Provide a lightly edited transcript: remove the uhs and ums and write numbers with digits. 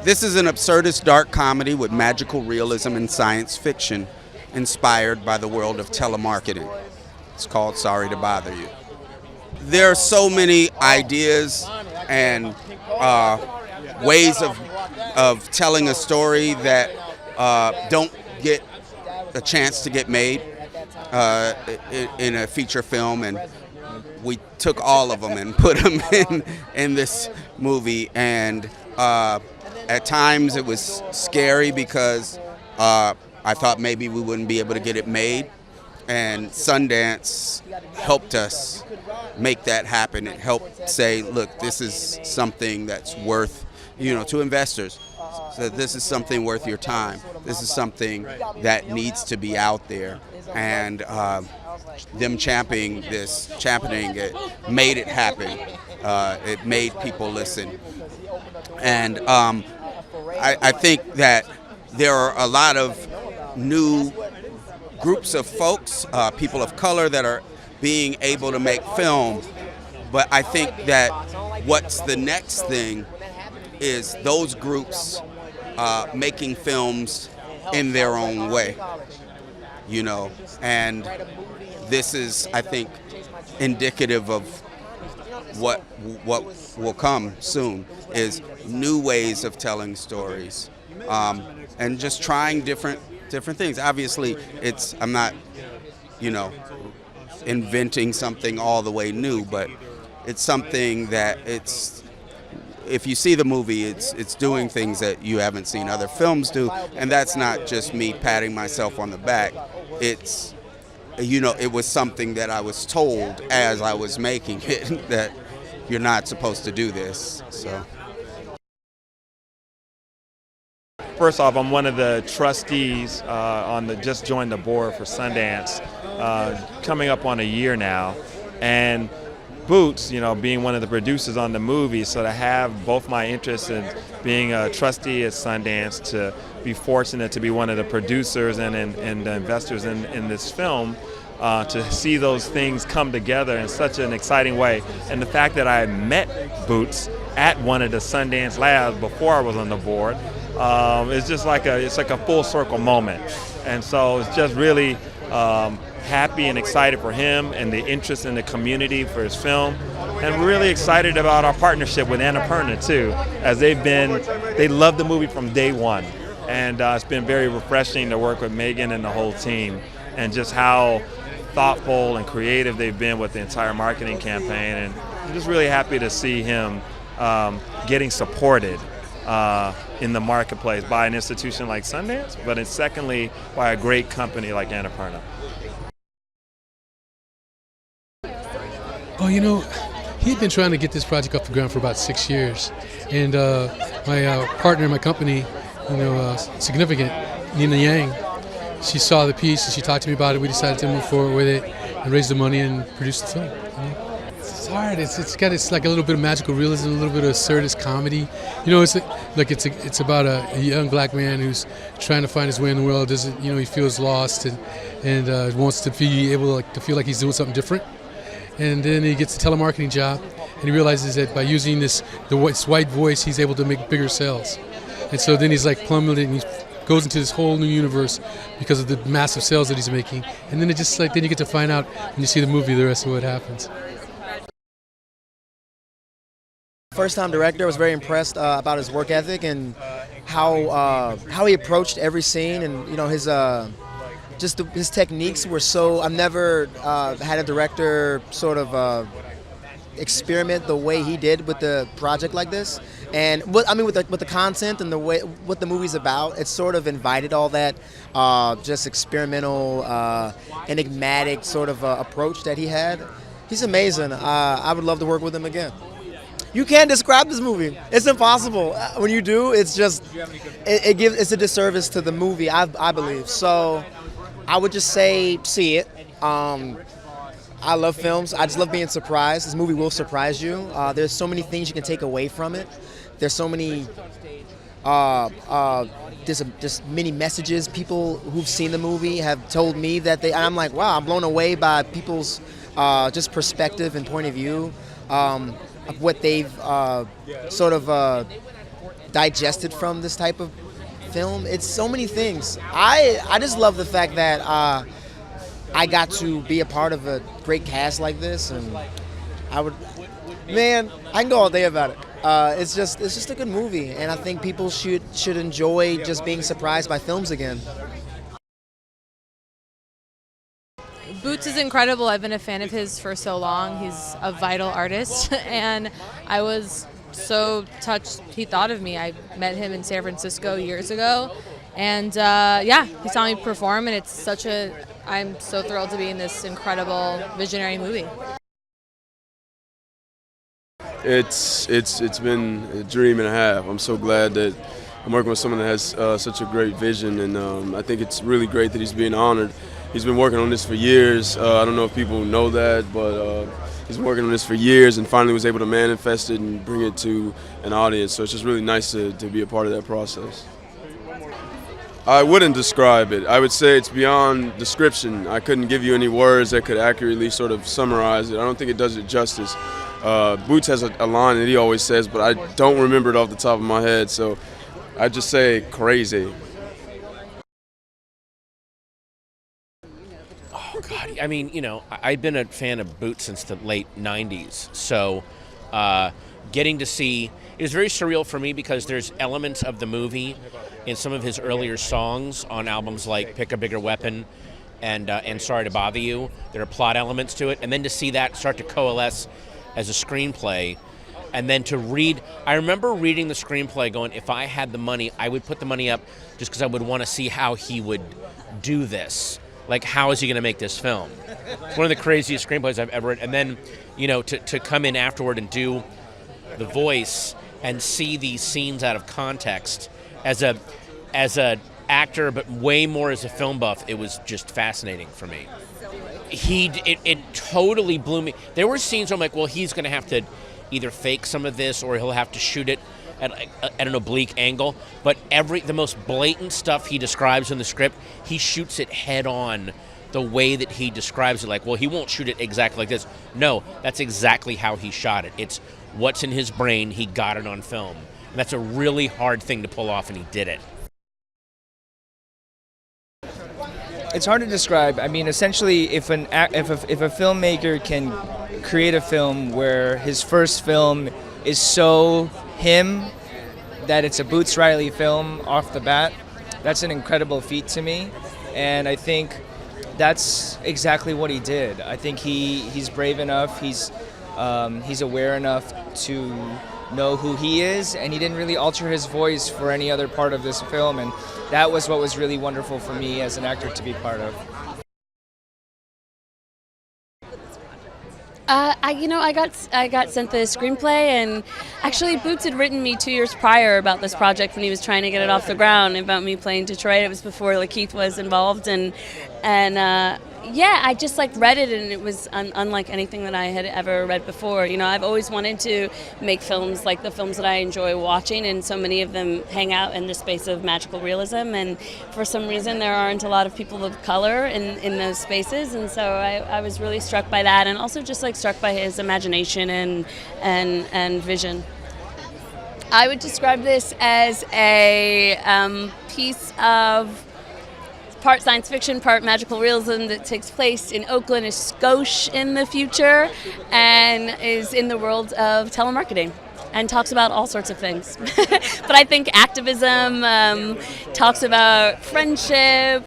This is an absurdist dark comedy with magical realism and science fiction inspired by the world of telemarketing. It's called Sorry to Bother You. There are so many ideas and ways of telling a story that don't get a chance to get made in a feature film, and we took all of them and put them in this movie. And at times it was scary because I thought maybe we wouldn't be able to get it made, and Sundance helped us make that happen. It helped say, look, this is something that's worth, to investors. So this is something worth your time. This is something that needs to be out there. And them championing it made it happen. It made people listen. And I think that there are a lot of new groups of folks, people of color, that are being able to make film. But I think that what's the next thing is those groups making films in their own way, and this is, I think, indicative of what will come soon, is new ways of telling stories, and just trying different things. Obviously, I'm not, inventing something all the way new, but it's something that if you see the movie, it's doing things that you haven't seen other films do, and that's not just me patting myself on the back. It's, it was something that I was told as I was making it that you're not supposed to do this. So. First off, I'm one of the trustees just joined the board for Sundance, coming up on a year now, and Boots, being one of the producers on the movie, so to have both my interests in being a trustee at Sundance, to be fortunate to be one of the producers and the investors in this film, to see those things come together in such an exciting way. And the fact that I met Boots at one of the Sundance labs before I was on the board, it's just like a full circle moment. And so it's just really happy and excited for him and the interest in the community for his film, and we're really excited about our partnership with Annapurna too, as they love the movie from day one, and it's been very refreshing to work with Megan and the whole team, and just how thoughtful and creative they've been with the entire marketing campaign. And I'm just really happy to see him getting supported in the marketplace by an institution like Sundance, but it's secondly by a great company like Annapurna. Oh, he'd been trying to get this project off the ground for about 6 years. And my partner in my company, significant, Nina Yang, she saw the piece and she talked to me about it. We decided to move forward with it and raise the money and produce the film. It's hard. It's like a little bit of magical realism, a little bit of absurdist comedy. It's about a young black man who's trying to find his way in the world. He feels lost and wants to be able to feel like he's doing something different. And then he gets a telemarketing job, and he realizes that by using this white voice, he's able to make bigger sales. And so then he's like plummeted, and he goes into this whole new universe because of the massive sales that he's making. And then then you get to find out when you see the movie the rest of what happens. First-time director, was very impressed about his work ethic and how he approached every scene, and his techniques were so. I've never had a director sort of experiment the way he did with the project like this, and with the content and the way what the movie's about. It sort of invited all that just experimental, enigmatic sort of approach that he had. He's amazing. I would love to work with him again. You can't describe this movie. It's impossible. When you do, it's just it's a disservice to the movie, I believe. So I would just say see it. I love films. I just love being surprised. This movie will surprise you. There's so many things you can take away from it. There's so many just many messages. People who've seen the movie have told me that I'm like, wow, I'm blown away by people's just perspective and point of view of what they've sort of digested from this type of film. It's so many things. I just love the fact that I got to be a part of a great cast like this, and I can go all day about it. It's just a good movie, and I think people should enjoy just being surprised by films again. Boots is incredible. I've been a fan of his for so long. He's a vital artist, and I was so touched he thought of me. I met him in San Francisco years ago, and he saw me perform, and I'm so thrilled to be in this incredible visionary movie. It's been a dream and a half. I'm so glad that I'm working with someone that has such a great vision, and I think it's really great that he's being honored. He's been working on this for years. I don't know if people know that, but he's been working on this for years and finally was able to manifest it and bring it to an audience. So it's just really nice to be a part of that process. I wouldn't describe it. I would say it's beyond description. I couldn't give you any words that could accurately sort of summarize it. I don't think it does it justice. Boots has a line that he always says, but I don't remember it off the top of my head, so I'd just say crazy. Oh, God. I mean, I've been a fan of Boots since the late 90s, so getting to see it was very surreal for me because there's elements of the movie in some of his earlier songs on albums like Pick a Bigger Weapon and Sorry to Bother You. There are plot elements to it, and then to see that start to coalesce as a screenplay, and then to read. I remember reading the screenplay going, if I had the money, I would put the money up just because I would want to see how he would do this. Like, how is he going to make this film? It's one of the craziest screenplays I've ever read. And then, to come in afterward and do the voice and see these scenes out of context as a actor, but way more as a film buff, it was just fascinating for me. It totally blew me. There were scenes where I'm like, well, he's going to have to either fake some of this or he'll have to shoot it at an oblique angle. But the most blatant stuff he describes in the script, he shoots it head on the way that he describes it. Like, well, he won't shoot it exactly like this. No, that's exactly how he shot it. It's what's in his brain. He got it on film. And that's a really hard thing to pull off, and he did it. It's hard to describe. I mean, essentially, if a filmmaker can create a film where his first film is so him that it's a Boots Riley film off the bat, that's an incredible feat to me. And I think that's exactly what he did. I think he's brave enough. He's aware enough to know who he is, and he didn't really alter his voice for any other part of this film, and that was what was really wonderful for me as an actor to be part of. I got sent the screenplay, and actually Boots had written me 2 years prior about this project when he was trying to get it off the ground, about me playing Detroit. It was before Lakeith was involved, and I just read it, and it was unlike anything that I had ever read before. I've always wanted to make films like the films that I enjoy watching, and so many of them hang out in the space of magical realism, and for some reason there aren't a lot of people of color in those spaces, and so I was really struck by that, and also just struck by his imagination and vision. I would describe this as a piece of part science fiction, part magical realism that takes place in Oakland, is Scotia in the future, and is in the world of telemarketing and talks about all sorts of things. But I think activism, talks about friendship,